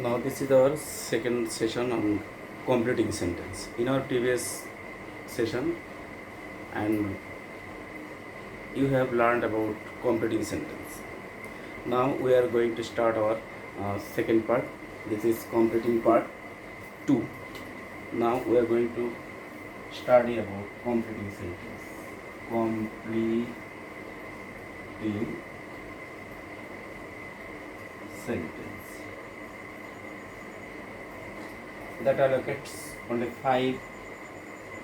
Now this is our second session on completing sentence. In our previous session, and you have learned about completing sentence. Now we are going to start our second part. This is completing part 2. Now we are going to study about completing sentence. Completing sentence. That allocates only 5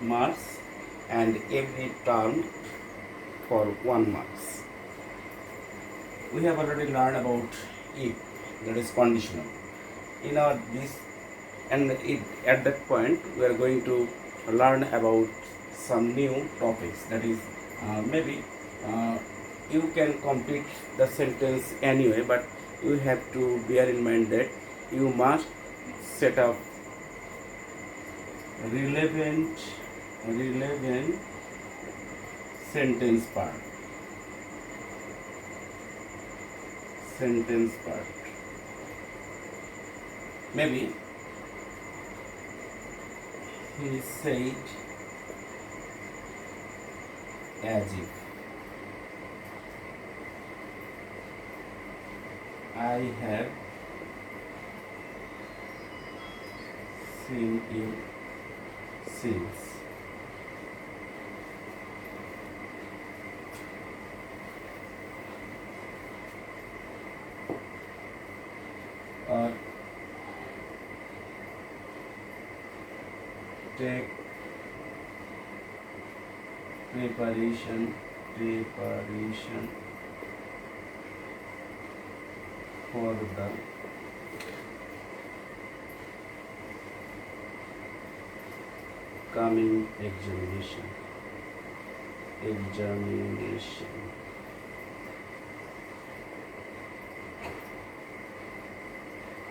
marks and every term for 1 marks. We have already learned about if, that is conditional. In our this and at that point we are going to learn about some new topics. That is maybe you can complete the sentence anyway, but you have to bear in mind that you must set up relevant sentence part. Maybe he said as if I have seen you since. Or take preparation for the coming examination.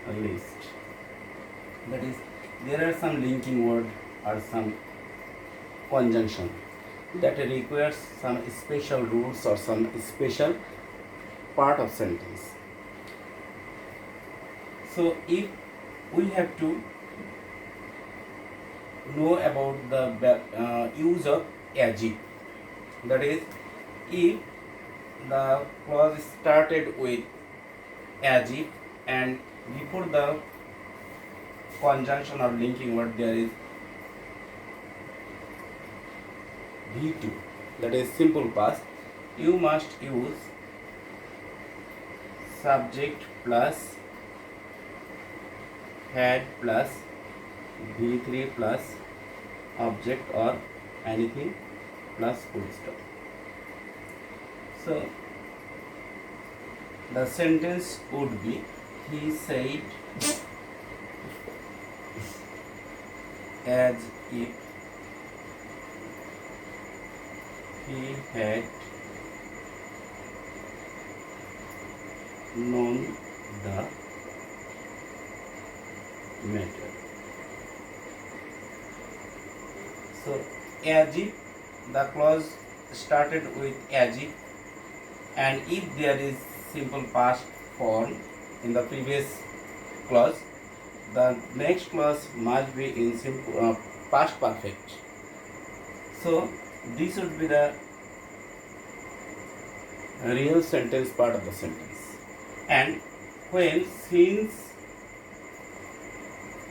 A list. That is, there are some linking word or some conjunction that requires some special rules or some special part of sentence. So if we have to know about the use of as if, that is, if the clause started with as if and before the conjunction or linking word there is V2, that is simple past, you must use subject plus had plus V3 plus object or anything plus full stop. So the sentence would be, he said as if he had known the matter. So as if, the clause started with as if, and if there is simple past form in the previous clause, the next clause must be in simple past perfect. So this would be the real sentence part of the sentence. And when since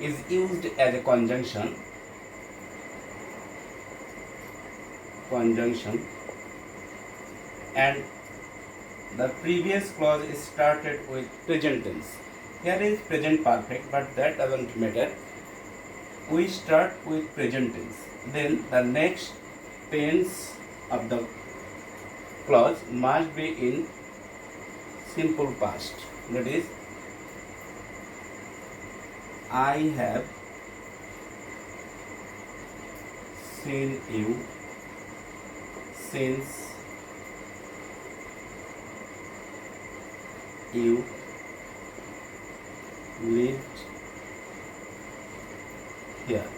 is used as a conjunction, and the previous clause is started with present tense. Here is present perfect, but that doesn't matter. We start with present tense. Then the next tense of the clause must be in simple past. That is, I have seen you since you lived here.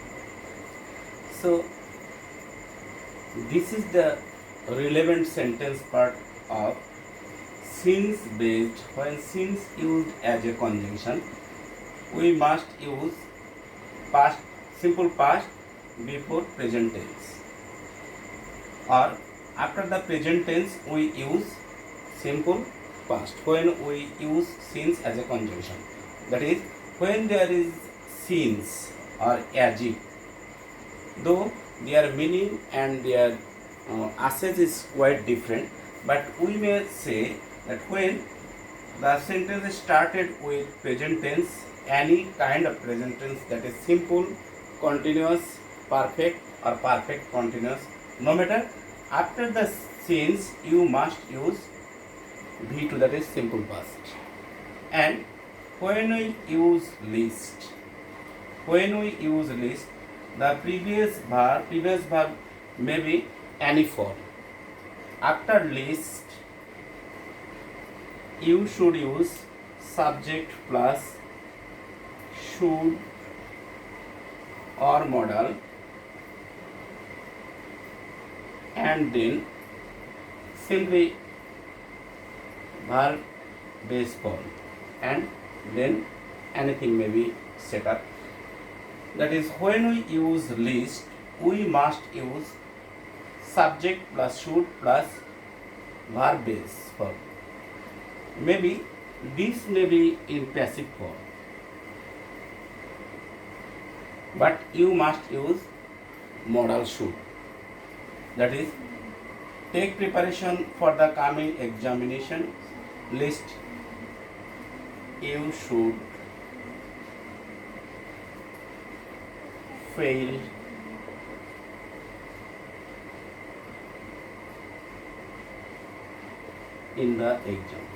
So this is the relevant sentence part of since based. When since used as a conjunction, we must use past, simple past before present tense, or after the present tense we use simple past when we use since as a conjunction. That is, when there is since or as if, though their meaning and their usage is quite different, but we may say that when the sentence started with present tense, any kind of present tense, that is simple, continuous, perfect or perfect continuous, no matter, after the since you must use V2, that is simple past. And when we use list, the previous verb may be any form. After list, you should use subject plus should or modal, and then simply verb base form, and then anything may be set up. That is, when we use list, we must use subject plus should plus verb base form. Maybe this may be in passive form, but you must use modal should. That is, take preparation for the coming examination. List, you should fail in the exam.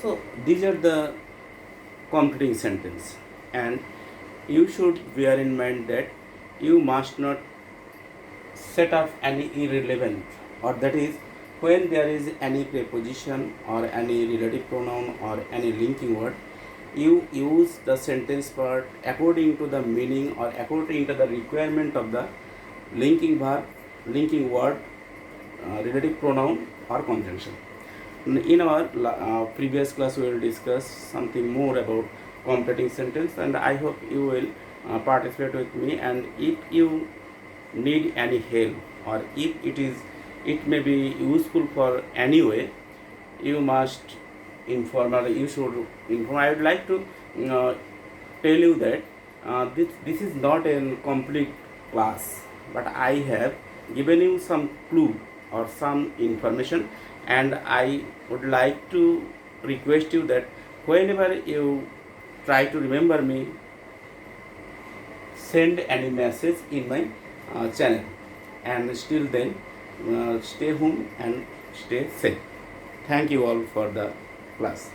So these are the completing sentence, and you should bear in mind that you must not set up any irrelevant, or that is, when there is any preposition or any relative pronoun or any linking word, you use the sentence part according to the meaning or according to the requirement of the linking verb, linking word, relative pronoun or conjunction. In our previous class, we will discuss something more about completing sentence, and I hope you will participate with me. And if you need any help, or if it may be useful for any way, you must inform, or you should inform. I would like to tell you that this is not a complete class, but I have given you some clue or some information, and I would like to request you that whenever you try to remember me, send any message in my channel. And still then, stay home and stay safe. Thank you all for the class.